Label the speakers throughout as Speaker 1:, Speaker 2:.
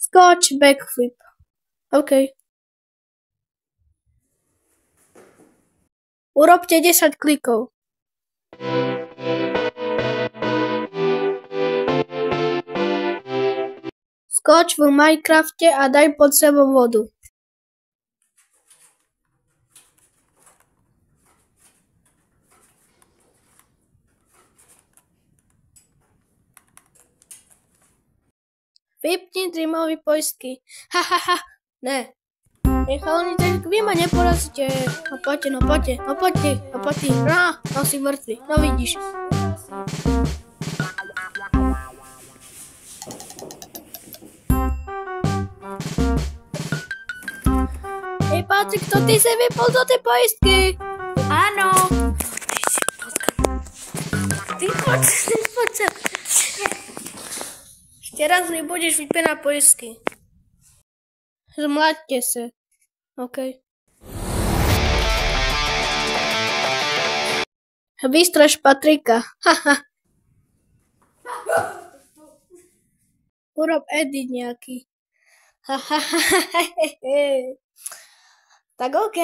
Speaker 1: Skoč, backflip. OK. Urobte 10 klikov. Skoč v Minecrafte a daj pod sebou vodu. Vypni Dreamový poistky. Ne. Chalani, tak vy ma neporazíte. No poďte. No si mŕtvy. No vidíš. Hej Patrik, to ty si vypol do tej poistky.
Speaker 2: Áno. Ty poď sem.
Speaker 1: Ešte raz nebudeš vypieť na poistky. Zmláďte sa. OK. Vystraš Patrika. Urob edit nejaký. Tak OK.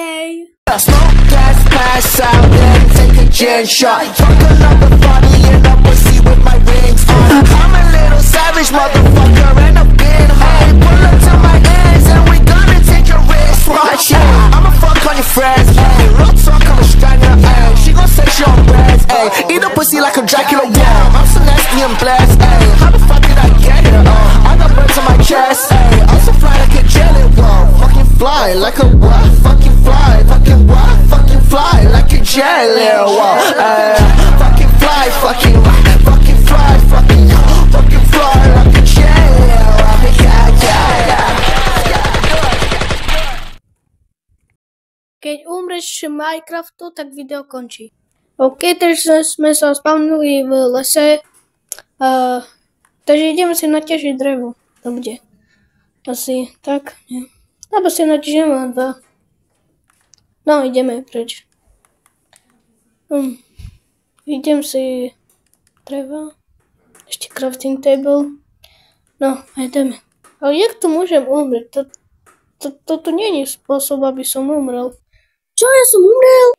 Speaker 3: Smoke gas, pass out, then take a gin shot. Fuck another body and I'ma see with my rings on. I'm a little savage motherfucker and I've been high. Pull up to my ends and we gonna take a risk. Watch it, I'ma fuck on your friends. Ay, real talk, I'ma strangle her. She gon' say she on breads. Ay, eat a pussy like a Dracula. Wow, I'm so nasty and blessed. Ay, how the fuck did I get here? I got birds on my chest. Ay, I'm so fly like a jelly. Whoa, fucking fly like a what? Fucking fly, fucking what? Fucking fly like a jelly. Whoa, fucking fly, fucking fly like a jelly.
Speaker 1: Keď umreš v Minecraftu, tak video končí. OK, takže sme sa spavnili v lese. Takže ideme si naťažiť drevo. To bude asi tak, nie. Alebo si naťažíme len 2. No, ideme preč. Idem si drevo. Ešte crafting table. No, ideme. Ale jak tu môžem umrieť? To nie je spôsob, aby som umrel. Čo, ja som umrel?